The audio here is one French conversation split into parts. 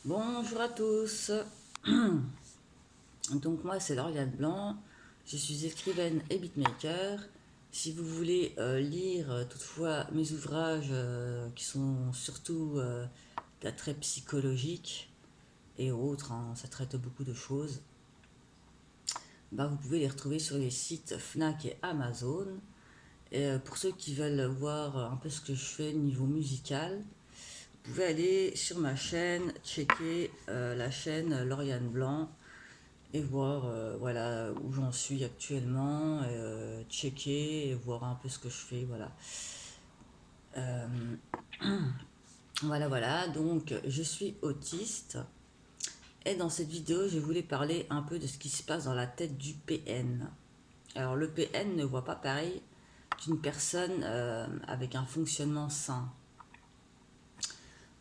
Bonjour à tous. Donc moi c'est Lauriane Blanc, je suis écrivaine et beatmaker. Si vous voulez lire toutefois mes ouvrages qui sont surtout d'attrait psychologique et autres, hein, ça traite beaucoup de choses, bah, vous pouvez les retrouver sur les sites Fnac et Amazon. Et pour ceux qui veulent voir un peu ce que je fais niveau musical, vous pouvez aller sur ma chaîne, checker la chaîne Lauriane Blanc et voir voilà où j'en suis actuellement, checker et voir un peu ce que je fais, voilà. Euh, voilà, donc je suis autiste et dans cette vidéo je voulais parler un peu de ce qui se passe dans la tête du PN. Alors le PN ne voit pas pareil qu'une personne avec un fonctionnement sain.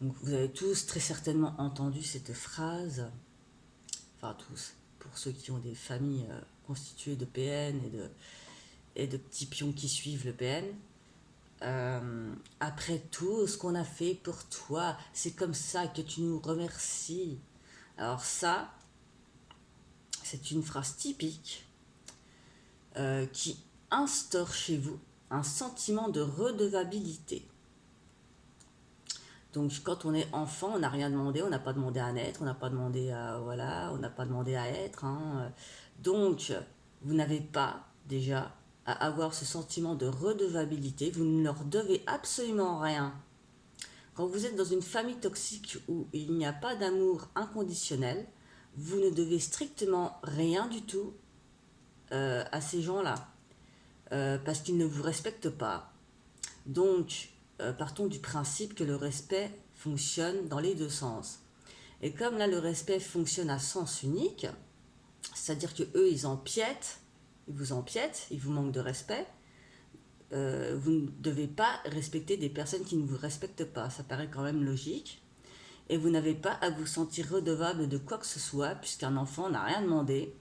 Donc vous avez tous très certainement entendu cette phrase, enfin tous, pour ceux qui ont des familles constituées de PN et de petits pions qui suivent le PN. Après tout ce qu'on a fait pour toi, c'est comme ça que tu nous remercies. Alors ça, c'est une phrase typique qui instaure chez vous un sentiment de redevabilité. Donc quand on est enfant, on n'a rien demandé, on n'a pas demandé à naître, on n'a pas demandé à voilà, on n'a pas demandé à être, hein. Donc vous n'avez pas déjà à avoir ce sentiment de redevabilité, vous ne leur devez absolument rien. Quand vous êtes dans une famille toxique où il n'y a pas d'amour inconditionnel, vous ne devez strictement rien du tout à ces gens-là, parce qu'ils ne vous respectent pas. Donc, partons du principe que le respect fonctionne dans les deux sens. Et comme là, le respect fonctionne à sens unique, c'est-à-dire que eux, ils vous empiètent, ils vous manquent de respect, vous ne devez pas respecter des personnes qui ne vous respectent pas. Ça paraît quand même logique. Et vous n'avez pas à vous sentir redevable de quoi que ce soit, puisqu'un enfant n'a rien demandé.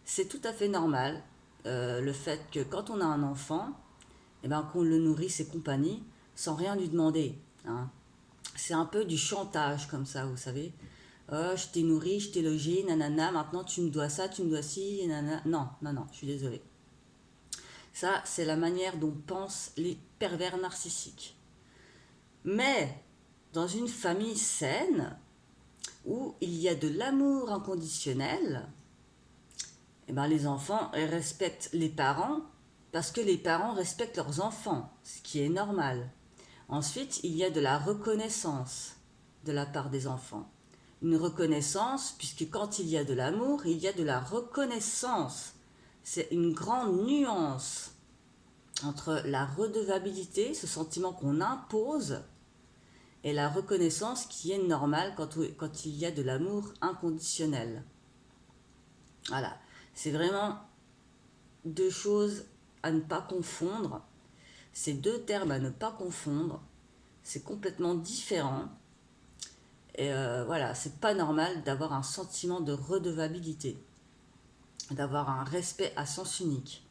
C'est tout à fait normal, le fait que quand on a un enfant, eh ben, qu'on le nourrisse et compagnie, sans rien lui demander, hein. C'est un peu du chantage comme ça, vous savez. Oh, je t'ai nourri, je t'ai logé, nanana, maintenant tu me dois ça, tu me dois ci, nanana. Non, non, non, je suis désolée. Ça, c'est la manière dont pensent les pervers narcissiques. Mais, dans une famille saine, où il y a de l'amour inconditionnel, eh ben les enfants respectent les parents parce que les parents respectent leurs enfants, ce qui est normal. Ensuite, il y a de la reconnaissance de la part des enfants. Une reconnaissance, puisque quand il y a de l'amour, il y a de la reconnaissance. C'est une grande nuance entre la redevabilité, ce sentiment qu'on impose, et la reconnaissance qui est normale quand il y a de l'amour inconditionnel. Voilà, c'est vraiment deux choses à ne pas confondre. Ces deux termes à ne pas confondre. C'est complètement différent. Et voilà, c'est pas normal d'avoir un sentiment de redevabilité, d'avoir un respect à sens unique.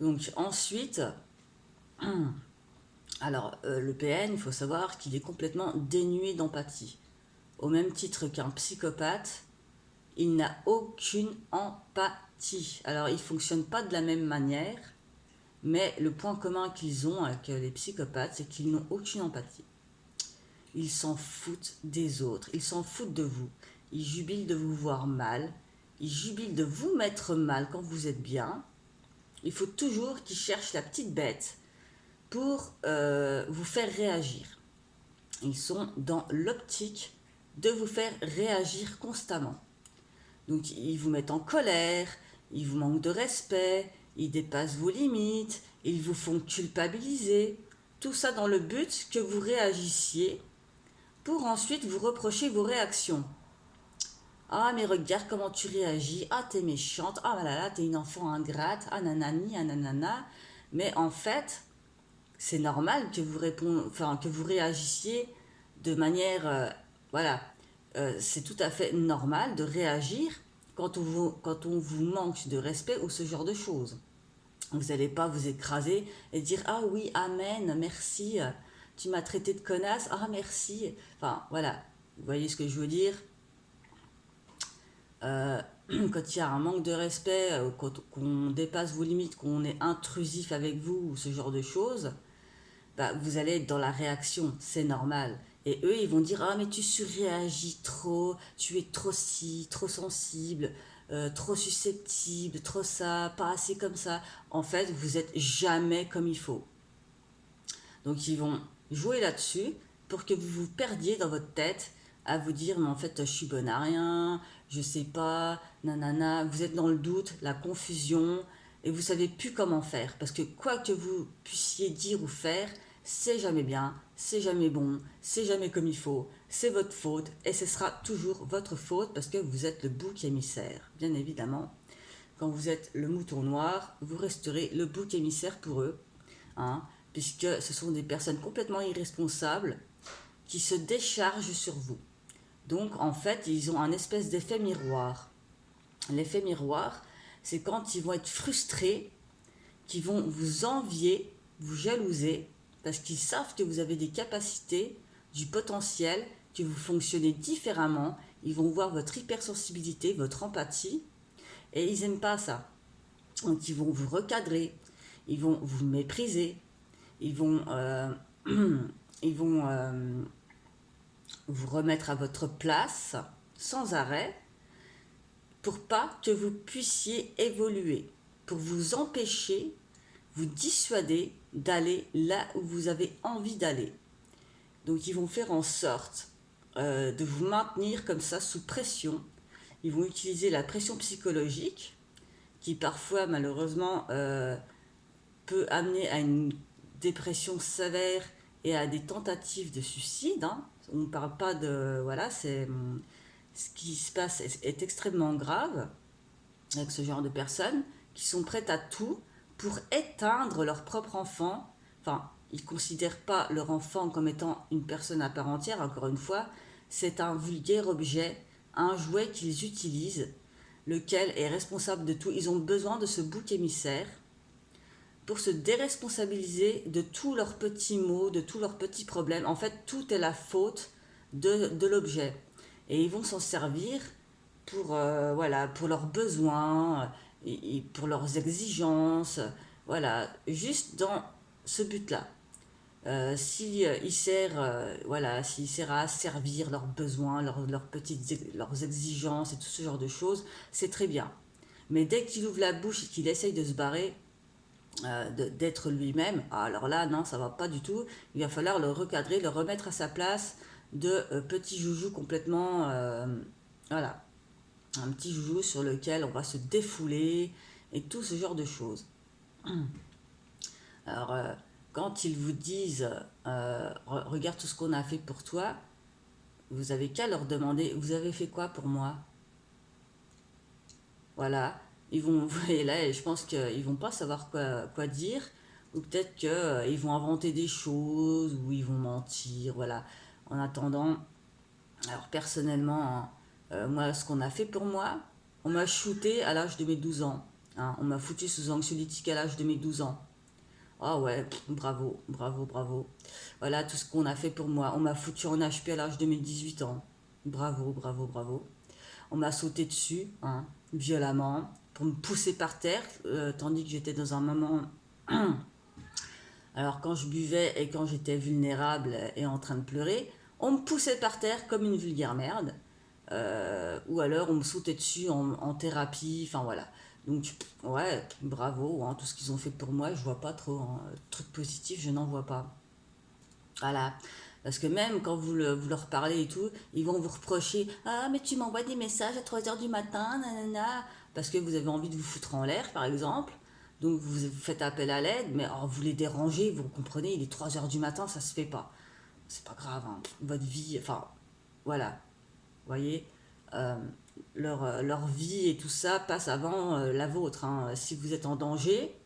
Donc ensuite, alors le PN, il faut savoir qu'il est complètement dénué d'empathie. Au même titre qu'un psychopathe, il n'a aucune empathie. Alors il ne fonctionne pas de la même manière, mais le point commun qu'ils ont avec les psychopathes, c'est qu'ils n'ont aucune empathie. Ils s'en foutent des autres, ils s'en foutent de vous. Ils jubilent de vous voir mal, ils jubilent de vous mettre mal quand vous êtes bien. Il faut toujours qu'ils cherchent la petite bête pour vous faire réagir. Ils sont dans l'optique de vous faire réagir constamment. Donc ils vous mettent en colère, ils vous manquent de respect, ils dépassent vos limites, ils vous font culpabiliser. Tout ça dans le but que vous réagissiez pour ensuite vous reprocher vos réactions. Ah, mais regarde comment tu réagis. Ah, t'es méchante. Ah, là là, t'es une enfant ingrate. Ah, nanani, ah, nanana. Mais en fait, c'est normal que que vous réagissiez de manière, voilà, c'est tout à fait normal de réagir quand on vous manque de respect ou ce genre de choses. Vous n'allez pas vous écraser et dire ah oui, amen, merci, tu m'as traité de connasse, ah merci. Enfin voilà, Vous voyez ce que je veux dire? Quand il y a un manque de respect, quand on dépasse vos limites, qu'on est intrusif avec vous, ou ce genre de choses, bah, vous allez être dans la réaction, c'est normal. Et eux, ils vont dire, ah mais tu surréagis trop, tu es trop ci, trop sensible, trop susceptible, trop ça, pas assez comme ça. En fait, vous êtes jamais comme il faut. Donc ils vont jouer là-dessus pour que vous vous perdiez dans votre tête à vous dire, mais en fait, je suis bonne à rien, je sais pas, nanana. Vous êtes dans le doute, la confusion, et vous savez plus comment faire. Parce que quoi que vous puissiez dire ou faire, c'est jamais bien, c'est jamais bon, c'est jamais comme il faut, c'est votre faute, et ce sera toujours votre faute parce que vous êtes le bouc émissaire, bien évidemment. Quand vous êtes le mouton noir, vous resterez le bouc émissaire pour eux, hein, puisque ce sont des personnes complètement irresponsables qui se déchargent sur vous. Donc en fait, ils ont un espèce d'effet miroir. L'effet miroir, c'est quand ils vont être frustrés, qu'ils vont vous envier, vous jalouser, parce qu'ils savent que vous avez des capacités, du potentiel, que vous fonctionnez différemment. Ils vont voir votre hypersensibilité, votre empathie, et ils n'aiment pas ça. Donc ils vont vous recadrer, ils vont vous mépriser, ils vont, ils vont vous remettre à votre place sans arrêt pour pas que vous puissiez évoluer, pour vous empêcher, vous dissuader d'aller là où vous avez envie d'aller. Donc ils vont faire en sorte de vous maintenir comme ça sous pression. Ils vont utiliser la pression psychologique qui parfois malheureusement peut amener à une dépression sévère et à des tentatives de suicide. Hein. On ne parle pas de... Voilà, c'est... Ce qui se passe est extrêmement grave avec ce genre de personnes qui sont prêtes à tout pour éteindre leur propre enfant. Enfin, ils ne considèrent pas leur enfant comme étant une personne à part entière, encore une fois. C'est un vulgaire objet, un jouet qu'ils utilisent, lequel est responsable de tout. Ils ont besoin de ce bouc émissaire pour se déresponsabiliser de tous leurs petits maux, de tous leurs petits problèmes. En fait, tout est la faute de l'objet. Et ils vont s'en servir pour, voilà, pour leurs besoins, et pour leurs exigences, voilà, juste dans ce but-là. Si il sert, voilà, s'il sert à asservir leurs besoins, leurs exigences et tout ce genre de choses, c'est très bien. Mais dès qu'il ouvre la bouche et qu'il essaye de se barrer, d'être lui-même, alors là, non, ça va pas du tout. Il va falloir le recadrer, le remettre à sa place de petit joujou complètement, voilà, un petit joujou sur lequel on va se défouler et tout ce genre de choses. Alors, quand ils vous disent, regarde tout ce qu'on a fait pour toi, vous avez qu'à leur demander, vous avez fait quoi pour moi? Voilà, ils vont, vous voyez là, et je pense qu'ils vont pas savoir quoi dire, ou peut-être qu'ils vont inventer des choses, ou ils vont mentir, voilà. En attendant, alors personnellement, hein, moi, ce qu'on a fait pour moi, on m'a shooté à l'âge de mes 12 ans. Hein, on m'a foutu sous anxiolytique à l'âge de mes 12 ans. Ah ouais, bravo, bravo, bravo. Voilà tout ce qu'on a fait pour moi. On m'a foutu en HP à l'âge de mes 18 ans. Bravo, bravo, bravo. On m'a sauté dessus, hein, violemment, pour me pousser par terre, tandis que j'étais dans un moment... Alors quand je buvais et quand j'étais vulnérable et en train de pleurer, on me poussait par terre comme une vulgaire merde. Ou alors on me sautait dessus en thérapie, enfin voilà. Donc ouais, bravo, hein, tout ce qu'ils ont fait pour moi, je vois pas trop. Hein, truc positif, je n'en vois pas. Voilà. Parce que même quand vous leur parlez et tout, ils vont vous reprocher, ah mais tu m'envoies des messages à 3 heures du matin, nanana, parce que vous avez envie de vous foutre en l'air, par exemple. Donc vous faites appel à l'aide, mais alors, vous les dérangez, vous comprenez, il est 3 heures du matin, ça se fait pas. C'est pas grave, hein, votre vie, enfin, voilà. Vous voyez, euh, leur vie et tout ça passe avant la vôtre. Hein. Si vous êtes en danger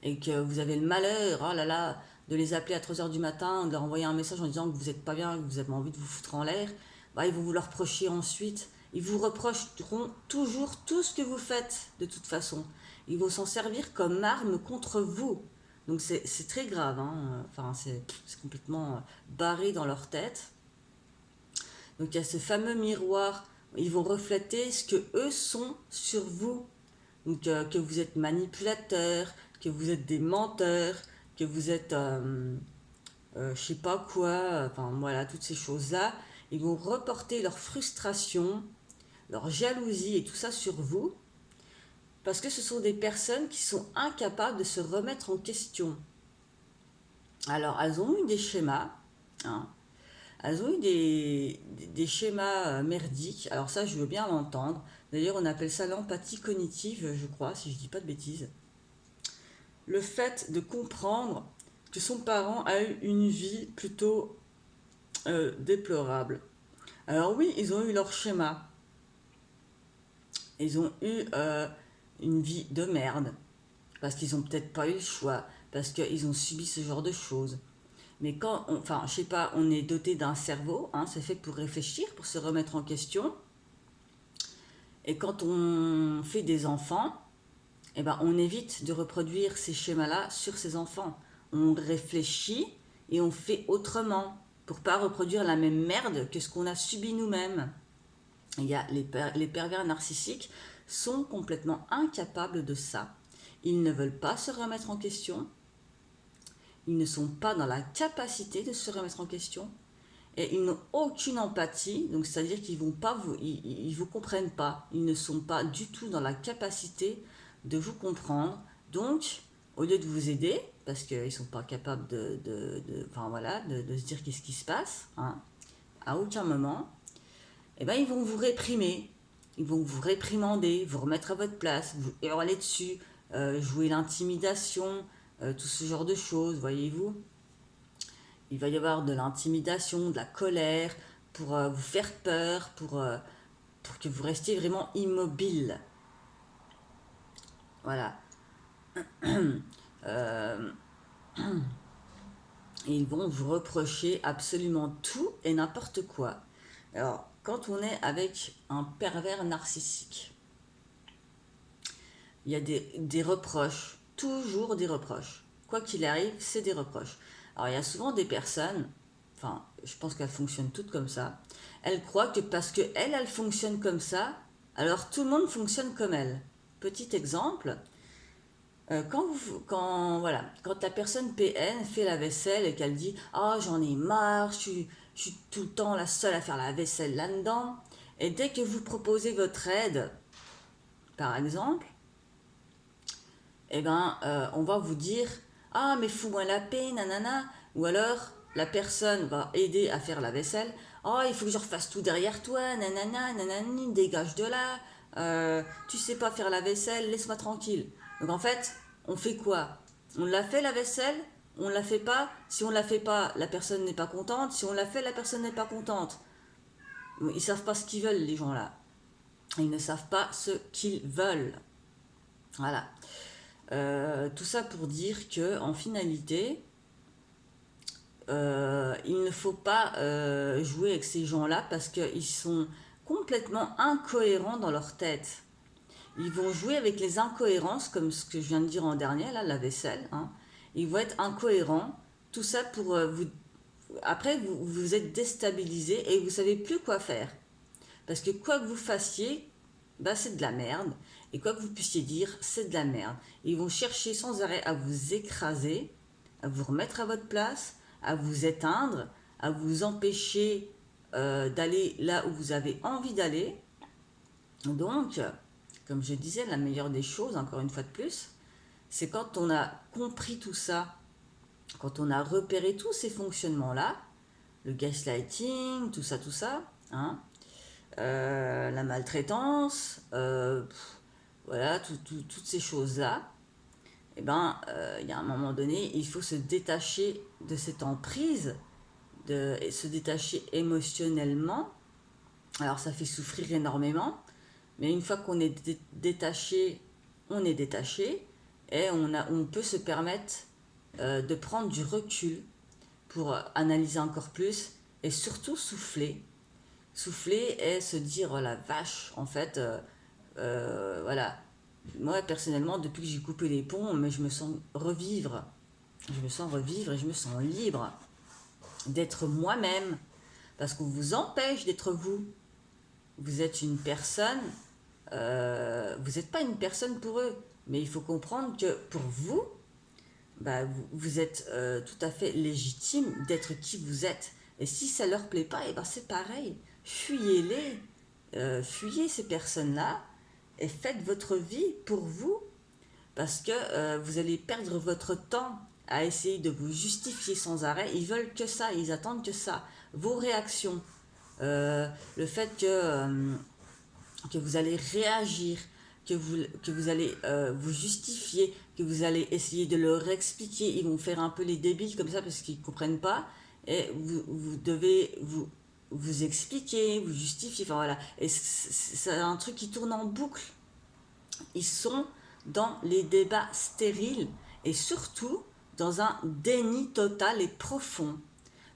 et que vous avez le malheur, oh là là, de les appeler à 3 heures du matin, de leur envoyer un message en disant que vous n'êtes pas bien, que vous avez envie de vous foutre en l'air, bah, ils vont vous le reprocher ensuite. Ils vous reprocheront toujours tout ce que vous faites, de toute façon. Ils vont s'en servir comme arme contre vous. Donc c'est très grave, hein. Enfin, c'est complètement barré dans leur tête. Donc il y a ce fameux miroir, ils vont refléter ce que eux sont sur vous. Donc que vous êtes manipulateur, que vous êtes des menteurs, que vous êtes je sais pas quoi, enfin voilà, toutes ces choses-là. Ils vont reporter leur frustration, leur jalousie et tout ça sur vous, parce que ce sont des personnes qui sont incapables de se remettre en question. Alors, elles ont eu des schémas, hein, elles ont eu des schémas merdiques. Alors ça, je veux bien l'entendre. D'ailleurs, on appelle ça l'empathie cognitive, je crois, si je dis pas de bêtises. Le fait de comprendre que son parent a eu une vie plutôt déplorable. Alors oui, ils ont eu leur schéma. Ils ont eu une vie de merde. Parce qu'ils n'ont peut-être pas eu le choix. Parce qu'ils ont subi ce genre de choses. Mais quand, enfin, je sais pas, on est doté d'un cerveau, hein, c'est fait pour réfléchir, pour se remettre en question. Et quand on fait des enfants, eh ben, on évite de reproduire ces schémas-là sur ses enfants. On réfléchit et on fait autrement pour pas reproduire la même merde que ce qu'on a subi nous-mêmes. Il y a les pervers narcissiques sont complètement incapables de ça. Ils ne veulent pas se remettre en question. Ils ne sont pas dans la capacité de se remettre en question. Et ils n'ont aucune empathie, donc c'est-à-dire qu'ils vont pas ils vous comprennent pas. Ils ne sont pas du tout dans la capacité de vous comprendre. Donc, au lieu de vous aider, parce qu'ils ne sont pas capables enfin, voilà, de se dire qu'est-ce qui se passe, hein, à aucun moment, eh ben, ils vont vous réprimer. Ils vont vous réprimander, vous remettre à votre place, vous hurler dessus, jouer l'intimidation, tout ce genre de choses, voyez-vous. Il va y avoir de l'intimidation, de la colère, pour vous faire peur, pour que vous restiez vraiment immobile. Voilà. Euh, et ils vont vous reprocher absolument tout et n'importe quoi. Alors, quand on est avec un pervers narcissique, il y a des reproches, toujours des reproches. Quoi qu'il arrive, c'est des reproches. Alors, il y a souvent des personnes, enfin, je pense qu'elles fonctionnent toutes comme ça, elles croient que parce qu'elle fonctionne comme ça, alors tout le monde fonctionne comme elle. Petit exemple, quand la personne PN fait la vaisselle et qu'elle dit ah, j'en ai marre, je suis tout le temps la seule à faire la vaisselle là-dedans, et dès que vous proposez votre aide, par exemple, eh ben, on va vous dire ah, mais fous-moi la paix, nanana, ou alors la personne va aider à faire la vaisselle. Oh, il faut que je refasse tout derrière toi, nanana, nanani, dégage de là, tu sais pas faire la vaisselle, laisse-moi tranquille. Donc en fait, on fait quoi? On l'a fait la vaisselle, on la fait pas. Si on la fait pas, la personne n'est pas contente. Si on la fait, la personne n'est pas contente. Ils savent pas ce qu'ils veulent, les gens là. Ils ne savent pas ce qu'ils veulent. Voilà. Tout ça pour dire que en finalité, il ne faut pas jouer avec ces gens-là parce qu'ils sont complètement incohérents dans leur tête. Ils vont jouer avec les incohérences, comme ce que je viens de dire en dernier, là, la vaisselle. Hein. Ils vont être incohérents. Tout ça pour vous... Après, vous êtes déstabilisé et vous savez plus quoi faire. Parce que quoi que vous fassiez, bah, c'est de la merde. Et quoi que vous puissiez dire, c'est de la merde. Et ils vont chercher sans arrêt à vous écraser, à vous remettre à votre place, à vous éteindre, à vous empêcher d'aller là où vous avez envie d'aller. Donc, comme je disais, la meilleure des choses, encore une fois de plus, c'est quand on a compris tout ça, quand on a repéré tous ces fonctionnements-là, le gaslighting, tout ça, hein, la maltraitance, voilà, toutes ces choses-là, eh ben, il y a un moment donné, il faut se détacher de cette emprise, et se détacher émotionnellement. Alors ça fait souffrir énormément, mais une fois qu'on est détaché, on est détaché, et on peut se permettre de prendre du recul pour analyser encore plus, et surtout souffler. Souffler et se dire, oh la vache, en fait, voilà. Moi, personnellement, depuis que j'ai coupé les ponts, mais je me sens revivre. Je me sens revivre et je me sens libre d'être moi-même, parce qu'on vous empêche d'être vous. Vous êtes une personne, vous n'êtes pas une personne pour eux, mais il faut comprendre que pour vous, bah, vous êtes tout à fait légitime d'être qui vous êtes. Et si ça leur plaît pas, et ben c'est pareil. Fuyez-les, fuyez ces personnes-là et faites votre vie pour vous, parce que vous allez perdre votre temps à essayer de vous justifier sans arrêt. Ils veulent que ça, ils attendent que ça. Vos réactions, le fait que vous allez réagir, que vous allez vous justifier, que vous allez essayer de leur expliquer. Ils vont faire un peu les débiles comme ça parce qu'ils ne comprennent pas. Et vous devez vous expliquer, vous justifier. Enfin voilà. Et c'est un truc qui tourne en boucle. Ils sont dans les débats stériles et surtout dans un déni total et profond.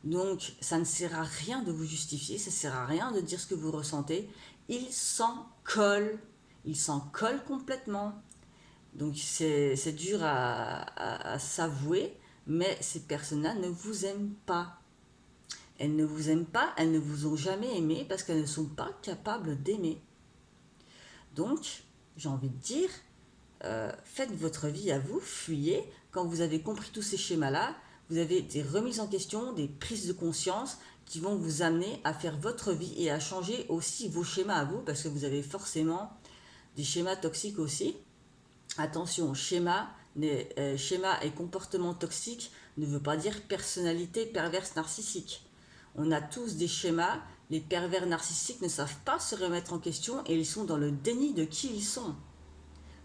Donc, ça ne sert à rien de vous justifier, ça ne sert à rien de dire ce que vous ressentez. Ils s'en collent complètement. Donc, c'est dur à s'avouer, mais ces personnes-là ne vous aiment pas. Elles ne vous aiment pas, elles ne vous ont jamais aimé parce qu'elles ne sont pas capables d'aimer. Donc, j'ai envie de dire, faites votre vie à vous, fuyez. Quand vous avez compris tous ces schémas-là, vous avez des remises en question, des prises de conscience qui vont vous amener à faire votre vie et à changer aussi vos schémas à vous, parce que vous avez forcément des schémas toxiques aussi. Attention, schéma et comportement toxique ne veut pas dire personnalité perverse narcissique. On a tous des schémas, les pervers narcissiques ne savent pas se remettre en question et ils sont dans le déni de qui ils sont.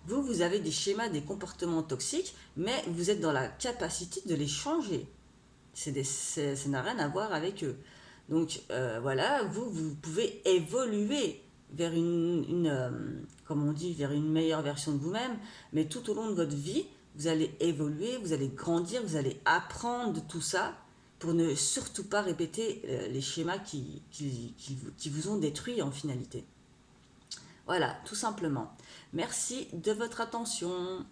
Vous avez des schémas, des comportements toxiques, mais vous êtes dans la capacité de les changer. Ça n'a rien à voir avec eux. Donc voilà, vous pouvez évoluer vers comme on dit, vers une meilleure version de vous-même, mais tout au long de votre vie, vous allez évoluer, vous allez grandir, vous allez apprendre de tout ça pour ne surtout pas répéter les schémas qui vous ont détruit en finalité. Voilà, tout simplement. Merci de votre attention.